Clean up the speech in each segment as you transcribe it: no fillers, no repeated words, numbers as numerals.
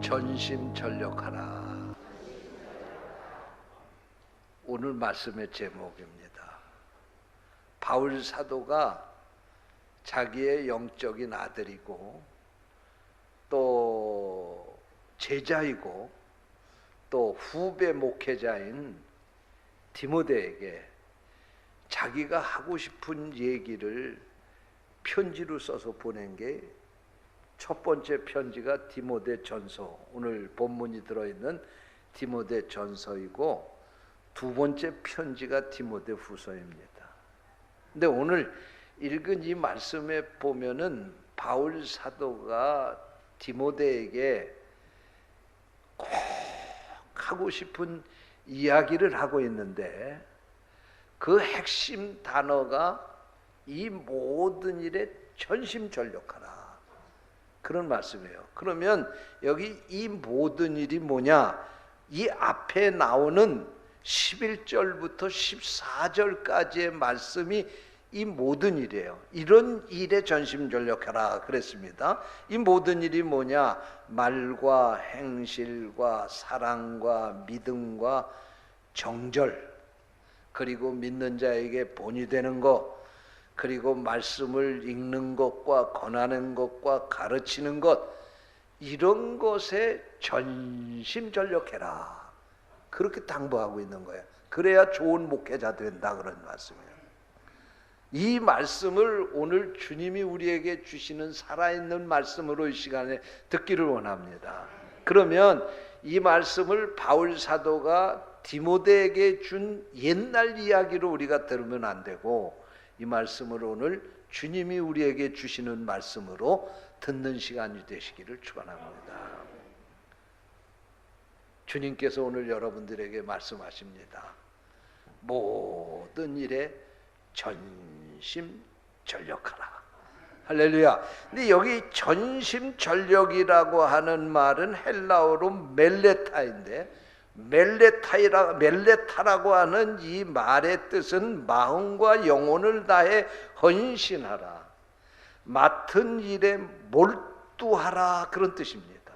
전심전력하라. 오늘 말씀의 제목입니다. 바울 사도가 자기의 영적인 아들이고 또 제자이고 또 후배 목회자인 디모데에게 자기가 하고 싶은 얘기를 편지로 써서 보낸 게 첫 번째 편지가 디모데 전서, 오늘 본문이 들어있는 디모데 전서이고 두 번째 편지가 디모데 후서입니다. 근데 오늘 읽은 이 말씀에 보면은 바울 사도가 디모데에게 꼭 하고 싶은 이야기를 하고 있는데 그 핵심 단어가 이 모든 일에 전심전력하라, 그런 말씀이에요. 그러면 여기 이 모든 일이 뭐냐? 이 앞에 나오는 11절부터 14절까지의 말씀이 이 모든 일이에요. 이런 일에 전심전력하라 그랬습니다. 이 모든 일이 뭐냐? 말과 행실과 사랑과 믿음과 정절, 그리고 믿는 자에게 본이 되는 것, 그리고 말씀을 읽는 것과 권하는 것과 가르치는 것, 이런 것에 전심전력해라, 그렇게 당부하고 있는 거예요. 그래야 좋은 목회자 된다, 그런 말씀이에요. 이 말씀을 오늘 주님이 우리에게 주시는 살아있는 말씀으로 이 시간에 듣기를 원합니다. 그러면 이 말씀을 바울 사도가 디모데에게 준 옛날 이야기로 우리가 들으면 안 되고, 이 말씀을 오늘 주님이 우리에게 주시는 말씀으로 듣는 시간이 되시기를 축원합니다. 주님께서 오늘 여러분들에게 말씀하십니다. 모든 일에 전심전력하라. 할렐루야. 근데 여기 전심전력이라고 하는 말은 헬라어로 멜레타인데, 멜레타라고 하는 이 말의 뜻은 마음과 영혼을 다해 헌신하라, 맡은 일에 몰두하라, 그런 뜻입니다.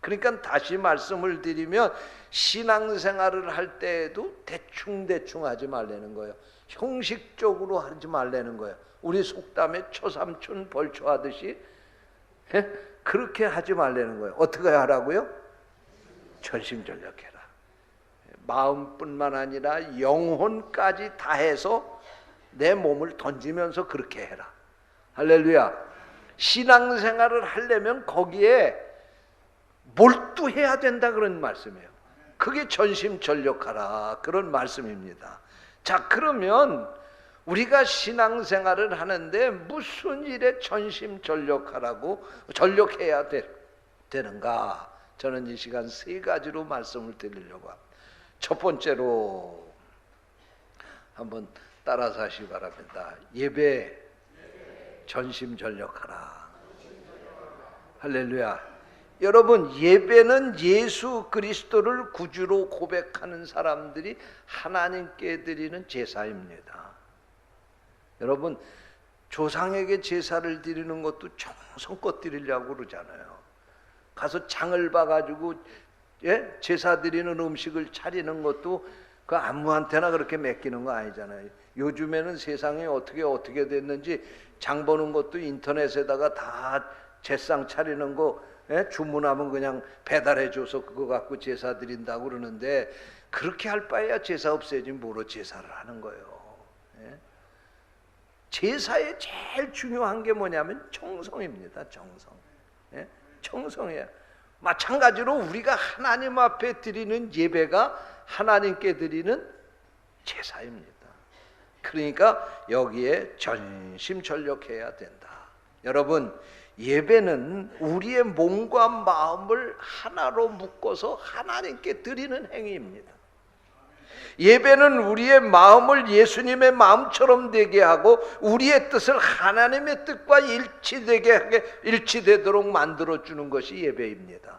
그러니까 다시 말씀을 드리면 신앙생활을 할 때에도 대충 하지 말라는 거예요. 형식적으로 하지 말라는 거예요. 우리 속담에 초삼촌 벌초하듯이 그렇게 하지 말라는 거예요. 어떻게 하라고요? 전심전력해라. 마음뿐만 아니라 영혼까지 다해서 내 몸을 던지면서 그렇게 해라. 할렐루야. 신앙생활을 하려면 거기에 몰두해야 된다, 그런 말씀이에요. 그게 전심전력하라, 그런 말씀입니다. 자, 그러면 우리가 신앙생활을 하는데 무슨 일에 전심전력하라고 전력해야 되는가? 저는 이 시간 세 가지로 말씀을 드리려고 합니다. 첫 번째로 한번 따라서 하시기 바랍니다. 예배 전심전력하라. 할렐루야. 여러분, 예배는 예수 그리스도를 구주로 고백하는 사람들이 하나님께 드리는 제사입니다. 여러분, 조상에게 제사를 드리는 것도 정성껏 드리려고 그러잖아요. 가서 장을 봐가지고 제사 드리는 음식을 차리는 것도 그 아무한테나 그렇게 맡기는 거 아니잖아요. 요즘에는 세상이 어떻게 됐는지 장 보는 것도 인터넷에다가 다 제상 차리는 거 주문하면 그냥 배달해줘서 그거 갖고 제사 드린다고 그러는데, 그렇게 할 바에야 제사 없애지 뭐로 제사를 하는 거예요. 제사의 제일 중요한 게 뭐냐면 정성입니다. 정성이에요. 마찬가지로 우리가 하나님 앞에 드리는 예배가 하나님께 드리는 제사입니다. 그러니까 여기에 전심전력해야 된다. 여러분, 예배는 우리의 몸과 마음을 하나로 묶어서 하나님께 드리는 행위입니다. 예배는 우리의 마음을 예수님의 마음처럼 되게 하고 우리의 뜻을 하나님의 뜻과 일치되도록 만들어주는 것이 예배입니다.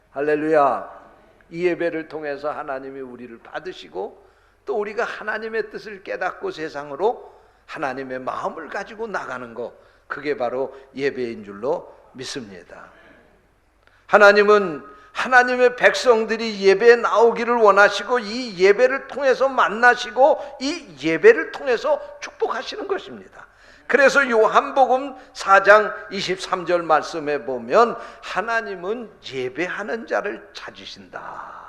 할렐루야. 이 예배를 통해서 하나님이 우리를 받으시고 또 우리가 하나님의 뜻을 깨닫고 세상으로 하나님의 마음을 가지고 나가는 것, 그게 바로 예배인 줄로 믿습니다. 하나님은 하나님의 백성들이 예배에 나오기를 원하시고 이 예배를 통해서 만나시고 이 예배를 통해서 축복하시는 것입니다. 그래서 요한복음 4장 23절 말씀에 보면 하나님은 예배하는 자를 찾으신다,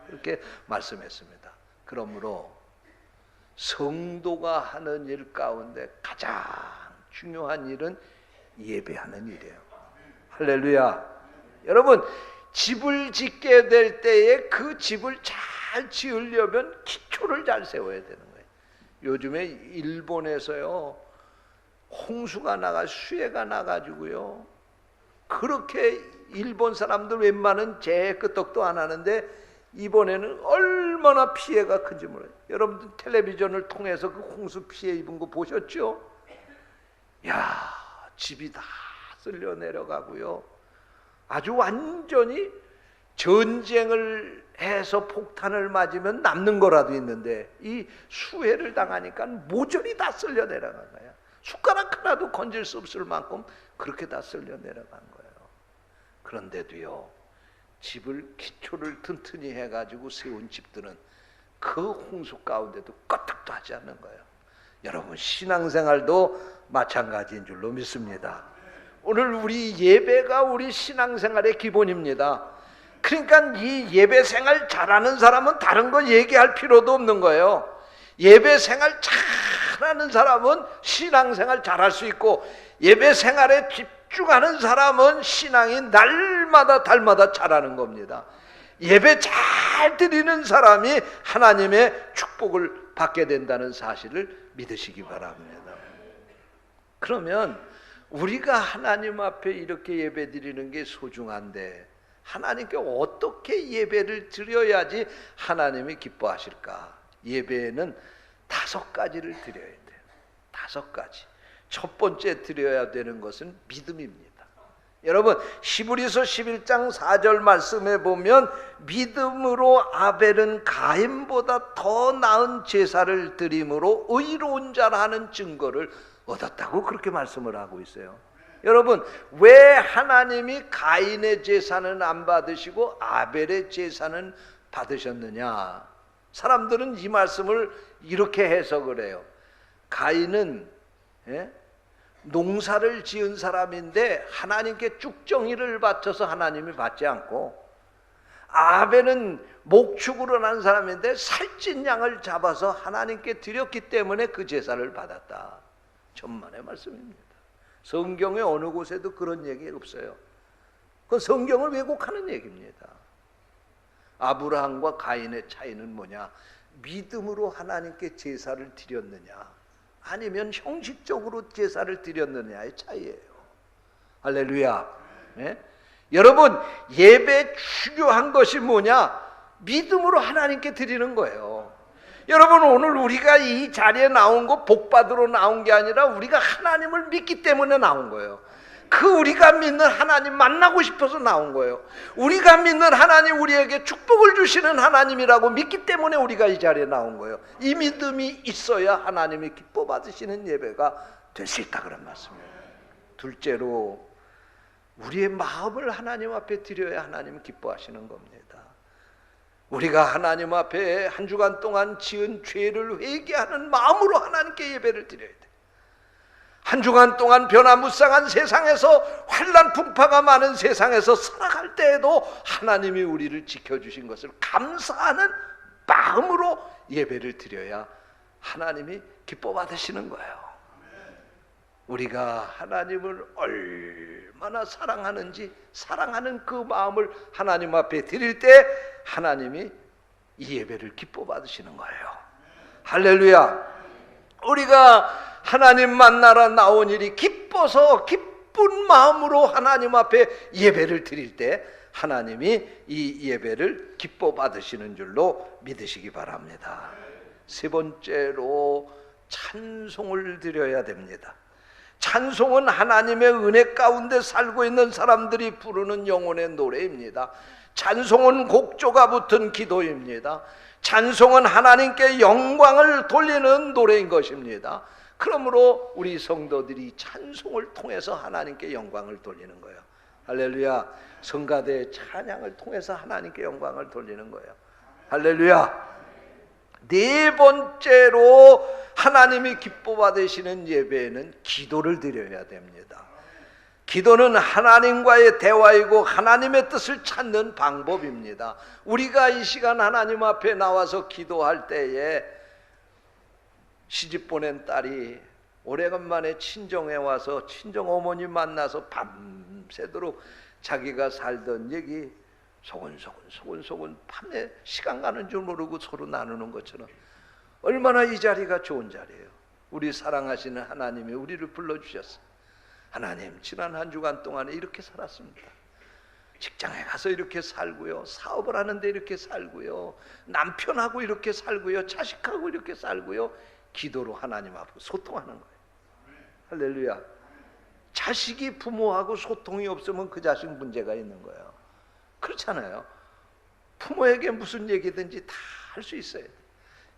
이렇게 말씀했습니다. 그러므로 성도가 하는 일 가운데 가장 중요한 일은 예배하는 일이에요. 할렐루야. 여러분, 집을 짓게 될 때에 그 집을 잘 지으려면 기초를 잘 세워야 되는 거예요. 요즘에 일본에서요, 홍수가 수해가 나가지고요, 그렇게 일본 사람들 웬만한 재 끄떡도 안 하는데 이번에는 얼마나 피해가 큰지 몰라요. 여러분들 텔레비전을 통해서 그 홍수 피해 입은 거 보셨죠? 야, 집이 다 쓸려 내려가고요, 아주 완전히 전쟁을 해서 폭탄을 맞으면 남는 거라도 있는데 이 수해를 당하니까 모조리 다 쓸려 내려간 거야. 숟가락 하나도 건질 수 없을 만큼 그렇게 다 쓸려 내려간 거예요. 그런데도요, 집을 기초를 튼튼히 해가지고 세운 집들은 그 홍수 가운데도 껐떡도 하지 않는 거예요. 여러분, 신앙생활도 마찬가지인 줄로 믿습니다. 오늘 우리 예배가 우리 신앙생활의 기본입니다. 그러니까 이 예배생활 잘하는 사람은 다른 거 얘기할 필요도 없는 거예요. 예배생활 잘하는 사람은 신앙생활 잘할 수 있고, 예배생활에 집중하는 사람은 신앙이 날마다 달마다 잘하는 겁니다. 예배 잘 드리는 사람이 하나님의 축복을 받게 된다는 사실을 믿으시기 바랍니다. 그러면 우리가 하나님 앞에 이렇게 예배 드리는 게 소중한데 하나님께 어떻게 예배를 드려야지 하나님이 기뻐하실까? 예배에는 5가지를 드려야 돼요. 5가지. 첫 번째 드려야 되는 것은 믿음입니다. 여러분, 히브리서 11장 4절 말씀에 보면 믿음으로 아벨은 가인보다 더 나은 제사를 드림으로 의로운 자라는 증거를 얻었다고 그렇게 말씀을 하고 있어요. 여러분, 왜 하나님이 가인의 제사는 안 받으시고 아벨의 제사는 받으셨느냐? 사람들은 이 말씀을 이렇게 해석을 해요. 가인은 농사를 지은 사람인데 하나님께 쭉정이를 바쳐서 하나님이 받지 않고, 아벨은 목축으로 난 사람인데 살찐 양을 잡아서 하나님께 드렸기 때문에 그 제사를 받았다. 천만의 말씀입니다. 성경에 어느 곳에도 그런 얘기 없어요. 그건 성경을 왜곡하는 얘기입니다. 아브라함과 가인의 차이는 뭐냐? 믿음으로 하나님께 제사를 드렸느냐, 아니면 형식적으로 제사를 드렸느냐의 차이예요. 할렐루야. 네? 여러분, 예배 중요한 것이 뭐냐? 믿음으로 하나님께 드리는 거예요. 여러분, 오늘 우리가 이 자리에 나온 거 복 받으러 나온 게 아니라 우리가 하나님을 믿기 때문에 나온 거예요. 그 우리가 믿는 하나님 만나고 싶어서 나온 거예요. 우리가 믿는 하나님, 우리에게 축복을 주시는 하나님이라고 믿기 때문에 우리가 이 자리에 나온 거예요. 이 믿음이 있어야 하나님이 기뻐 받으시는 예배가 될 수 있다, 그런 말씀이에요. 둘째로, 우리의 마음을 하나님 앞에 드려야 하나님 기뻐하시는 겁니다. 우리가 하나님 앞에 한 주간 동안 지은 죄를 회개하는 마음으로 하나님께 예배를 드려야 돼요. 한 주간 동안 변화무쌍한 세상에서, 환난 풍파가 많은 세상에서 살아갈 때에도 하나님이 우리를 지켜주신 것을 감사하는 마음으로 예배를 드려야 하나님이 기뻐 받으시는 거예요. 우리가 하나님을 얼마나 사랑하는지, 사랑하는 그 마음을 하나님 앞에 드릴 때 하나님이 이 예배를 기뻐 받으시는 거예요. 할렐루야. 우리가 하나님 만나러 나온 일이 기뻐서 기쁜 마음으로 하나님 앞에 예배를 드릴 때 하나님이 이 예배를 기뻐 받으시는 줄로 믿으시기 바랍니다. 세 번째로, 찬송을 드려야 됩니다. 찬송은 하나님의 은혜 가운데 살고 있는 사람들이 부르는 영혼의 노래입니다. 찬송은 곡조가 붙은 기도입니다. 찬송은 하나님께 영광을 돌리는 노래인 것입니다. 그러므로 우리 성도들이 찬송을 통해서 하나님께 영광을 돌리는 거예요. 할렐루야. 성가대의 찬양을 통해서 하나님께 영광을 돌리는 거예요. 할렐루야. 네 번째로 하나님이 기뻐 받으시는 예배에는 기도를 드려야 됩니다. 기도는 하나님과의 대화이고 하나님의 뜻을 찾는 방법입니다. 우리가 이 시간 하나님 앞에 나와서 기도할 때에 시집 보낸 딸이 오래간만에 친정에 와서 친정 어머니 만나서 밤새도록 자기가 살던 얘기 소곤소곤 밤에 시간 가는 줄 모르고 서로 나누는 것처럼 얼마나 이 자리가 좋은 자리예요. 우리 사랑하시는 하나님이 우리를 불러주셨어요. 하나님, 지난 한 주간 동안에 이렇게 살았습니다. 직장에 가서 이렇게 살고요, 사업을 하는데 이렇게 살고요, 남편하고 이렇게 살고요, 자식하고 이렇게 살고요. 기도로 하나님 앞으로 소통하는 거예요. 할렐루야. 자식이 부모하고 소통이 없으면 그 자식 문제가 있는 거예요. 그렇잖아요. 부모에게 무슨 얘기든지 다 할 수 있어요.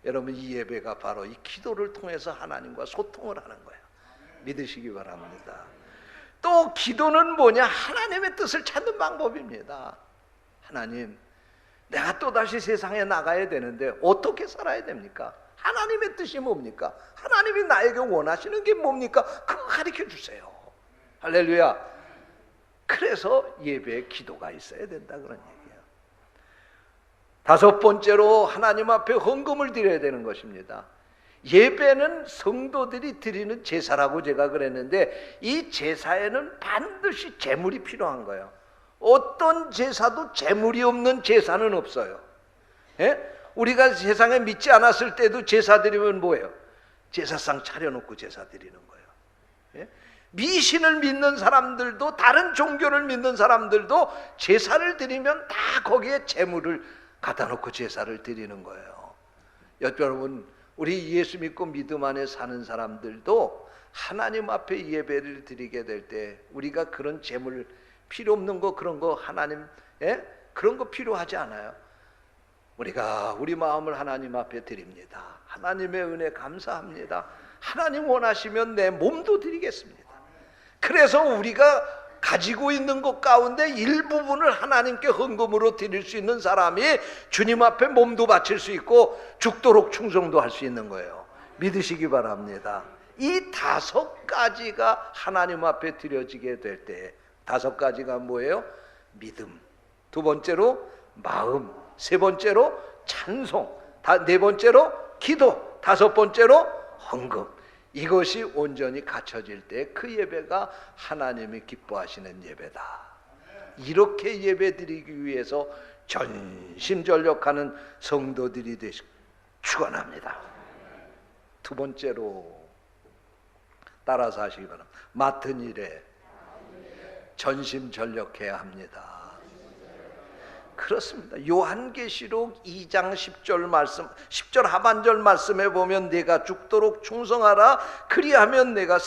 여러분, 이 예배가 바로 이 기도를 통해서 하나님과 소통을 하는 거예요. 믿으시기 바랍니다. 또 기도는 뭐냐? 하나님의 뜻을 찾는 방법입니다. 하나님, 내가 또다시 세상에 나가야 되는데 어떻게 살아야 됩니까? 하나님의 뜻이 뭡니까? 하나님이 나에게 원하시는 게 뭡니까? 그거 가르쳐 주세요. 할렐루야. 그래서 예배에 기도가 있어야 된다, 그런 얘기예요. 다섯 번째로 하나님 앞에 헌금을 드려야 되는 것입니다. 예배는 성도들이 드리는 제사라고 제가 그랬는데, 이 제사에는 반드시 제물이 필요한 거예요. 어떤 제사도 제물이 없는 제사는 없어요. 예? 우리가 세상에 믿지 않았을 때도 제사 드리면 뭐예요? 제사상 차려놓고 제사 드리는 거예요. 예? 미신을 믿는 사람들도, 다른 종교를 믿는 사람들도 제사를 드리면 다 거기에 제물을 갖다 놓고 제사를 드리는 거예요. 여러분, 우리 예수 믿고 믿음 안에 사는 사람들도 하나님 앞에 예배를 드리게 될 때 우리가 그런 제물 필요 없는 거, 그런 거 하나님, 그런 거 필요하지 않아요. 우리가 우리 마음을 하나님 앞에 드립니다. 하나님의 은혜 감사합니다. 하나님 원하시면 내 몸도 드리겠습니다. 그래서 우리가 가지고 있는 것 가운데 일부분을 하나님께 헌금으로 드릴 수 있는 사람이 주님 앞에 몸도 바칠 수 있고 죽도록 충성도 할 수 있는 거예요. 믿으시기 바랍니다. 이 다섯 가지가 하나님 앞에 드려지게 될 때, 다섯 가지가 뭐예요? 믿음, 두 번째로 마음, 세 번째로 찬송, 네 번째로 기도, 다섯 번째로 헌금. 이것이 온전히 갖춰질 때 그 예배가 하나님이 기뻐하시는 예배다. 이렇게 예배드리기 위해서 전심전력하는 성도들이 되시기 축원합니다. 두 번째로 따라서 하시기 바랍니다. 맡은 일에 전심전력해야 합니다. 그렇습니다. 요한계시록 2장 10절 말씀, 10절 하반절 말씀에 보면 내가 죽도록 충성하라, 그리하면 내가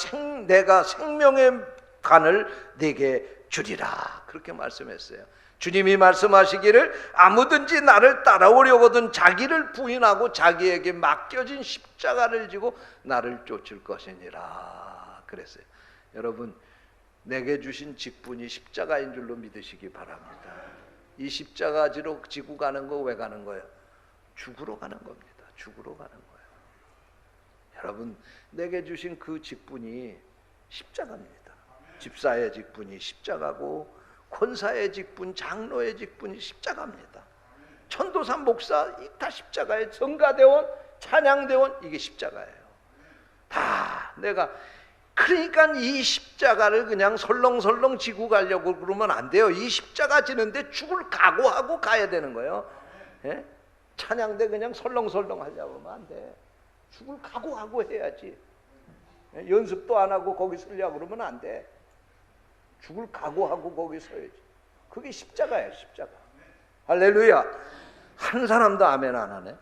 생명의 간을 내게 주리라, 그렇게 말씀했어요. 주님이 말씀하시기를 아무든지 나를 따라오려거든 자기를 부인하고 자기에게 맡겨진 십자가를 지고 나를 쫓을 것이니라 그랬어요. 여러분, 내게 주신 직분이 십자가인 줄로 믿으시기 바랍니다. 이 십자가 지고 가는 거 왜 가는 거예요? 죽으러 가는 겁니다. 죽으러 가는 거예요. 여러분, 내게 주신 그 직분이 십자가입니다. 집사의 직분이 십자가고, 권사의 직분, 장로의 직분이 십자가입니다. 천도산 목사 다 십자가예요. 성가대원, 찬양대원, 이게 십자가예요. 다 내가, 그러니까 이 십자가를 그냥 설렁설렁 지고 가려고 그러면 안 돼요. 이 십자가 지는데 죽을 각오하고 가야 되는 거예요. 예? 찬양대 그냥 설렁설렁 하려고 하면 안 돼. 죽을 각오하고 해야지. 예? 연습도 안 하고 거기 서려고 그러면 안 돼. 죽을 각오하고 거기 서야지. 그게 십자가예요, 십자가. 할렐루야. 한 사람도 아멘 안 하네.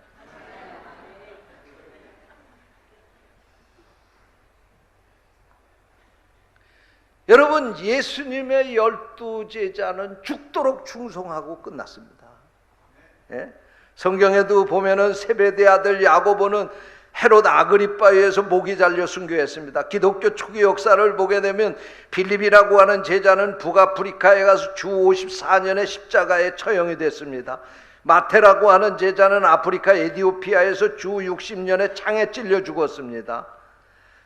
여러분, 예수님의 12 제자는 죽도록 충성하고 끝났습니다. 예? 성경에도 보면은 세베대 아들 야고보는 헤롯 아그리빠에 의해서 목이 잘려 순교했습니다. 기독교 초기 역사를 보게 되면 빌립이라고 하는 제자는 북아프리카에 가서 주 54년에 십자가에 처형이 됐습니다. 마테라고 하는 제자는 아프리카 에티오피아에서 주 60년에 창에 찔려 죽었습니다.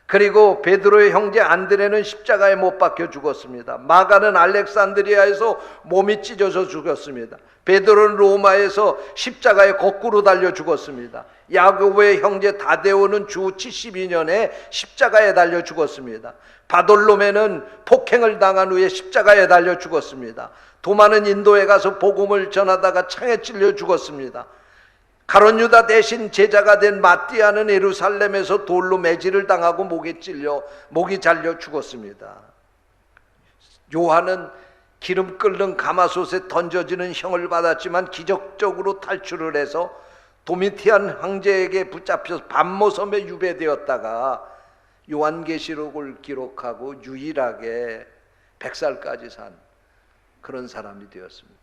그리고 베드로의 형제 안드레는 십자가에 못 박혀 죽었습니다. 마가는 알렉산드리아에서 몸이 찢어져 죽었습니다. 베드로는 로마에서 십자가에 거꾸로 달려 죽었습니다. 야고보의 형제 다데오는 주 72년에 십자가에 달려 죽었습니다. 바돌로메는 폭행을 당한 후에 십자가에 달려 죽었습니다. 도마는 인도에 가서 복음을 전하다가 창에 찔려 죽었습니다. 가룟 유다 대신 제자가 된 마띠아는 예루살렘에서 돌로 매질을 당하고 목이 잘려 죽었습니다. 요한은 기름 끓는 가마솥에 던져지는 형을 받았지만 기적적으로 탈출을 해서 도미티안 황제에게 붙잡혀서 밤모섬에 유배되었다가 요한계시록을 기록하고 유일하게 100살까지 산 그런 사람이 되었습니다.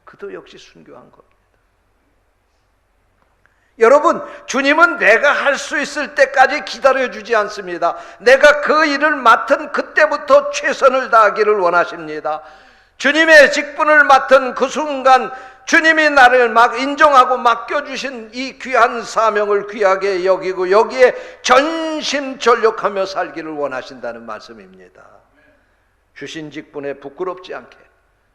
그도 역시 순교한 겁니다. 여러분, 주님은 내가 할 수 있을 때까지 기다려주지 않습니다. 내가 그 일을 맡은 그때부터 최선을 다하기를 원하십니다. 주님의 직분을 맡은 그 순간 주님이 나를 인정하고 맡겨주신 이 귀한 사명을 귀하게 여기고 여기에 전심전력하며 살기를 원하신다는 말씀입니다. 주신 직분에 부끄럽지 않게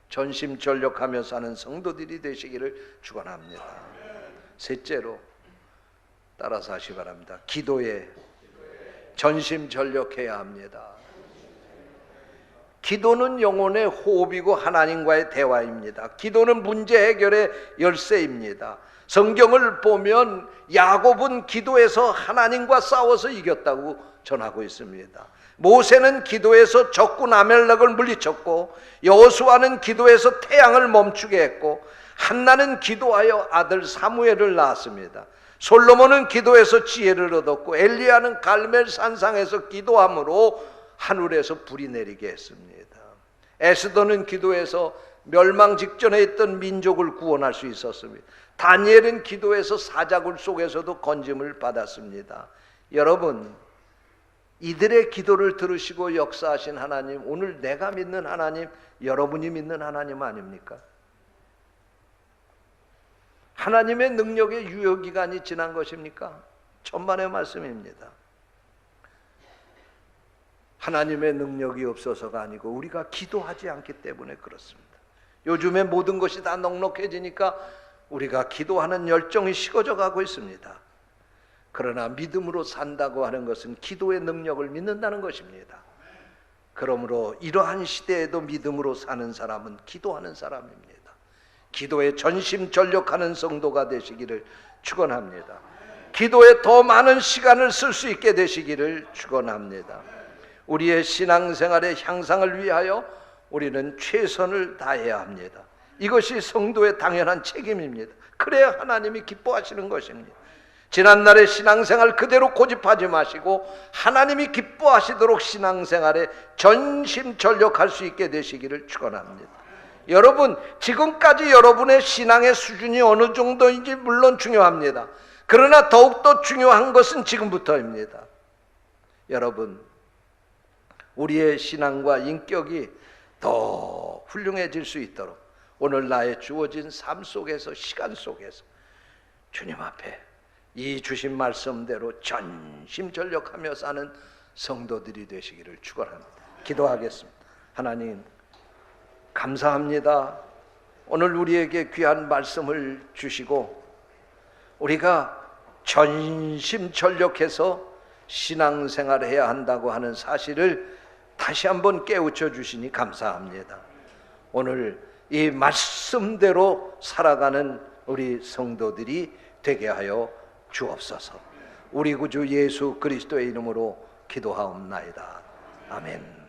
전심전력하며 사는 성도들이 되시기를 축원합니다. 셋째로 따라서 하시 바랍니다. 기도에 전심전력해야 합니다. 기도는 영혼의 호흡이고 하나님과의 대화입니다. 기도는 문제 해결의 열쇠입니다. 성경을 보면 야곱은 기도에서 하나님과 싸워서 이겼다고 전하고 있습니다. 모세는 기도에서 적군 아멜렉을 물리쳤고 여호수아는 기도에서 태양을 멈추게 했고 한나는 기도하여 아들 사무엘을 낳았습니다. 솔로몬은 기도해서 지혜를 얻었고 엘리야는 갈멜 산상에서 기도함으로 하늘에서 불이 내리게 했습니다. 에스더는 기도해서 멸망 직전에 있던 민족을 구원할 수 있었습니다. 다니엘은 기도해서 사자굴 속에서도 건짐을 받았습니다. 여러분, 이들의 기도를 들으시고 역사하신 하나님, 오늘 내가 믿는 하나님, 여러분이 믿는 하나님 아닙니까? 하나님의 능력의 유효기간이 지난 것입니까? 천만의 말씀입니다. 하나님의 능력이 없어서가 아니고 우리가 기도하지 않기 때문에 그렇습니다. 요즘에 모든 것이 다 넉넉해지니까 우리가 기도하는 열정이 식어져 가고 있습니다. 그러나 믿음으로 산다고 하는 것은 기도의 능력을 믿는다는 것입니다. 그러므로 이러한 시대에도 믿음으로 사는 사람은 기도하는 사람입니다. 기도에 전심전력하는 성도가 되시기를 축원합니다. 기도에 더 많은 시간을 쓸 수 있게 되시기를 축원합니다. 우리의 신앙생활의 향상을 위하여 우리는 최선을 다해야 합니다. 이것이 성도의 당연한 책임입니다. 그래야 하나님이 기뻐하시는 것입니다. 지난날의 신앙생활 그대로 고집하지 마시고 하나님이 기뻐하시도록 신앙생활에 전심전력할 수 있게 되시기를 축원합니다. 여러분, 지금까지 여러분의 신앙의 수준이 어느 정도인지 물론 중요합니다. 그러나 더욱더 중요한 것은 지금부터입니다. 여러분, 우리의 신앙과 인격이 더 훌륭해질 수 있도록 오늘 나의 주어진 삶 속에서, 시간 속에서 주님 앞에 이 주신 말씀대로 전심전력하며 사는 성도들이 되시기를 축원합니다. 기도하겠습니다. 하나님, 감사합니다. 오늘 우리에게 귀한 말씀을 주시고 우리가 전심전력해서 신앙생활을 해야 한다고 하는 사실을 다시 한번 깨우쳐 주시니 감사합니다. 오늘 이 말씀대로 살아가는 우리 성도들이 되게 하여 주옵소서. 우리 구주 예수 그리스도의 이름으로 기도하옵나이다. 아멘.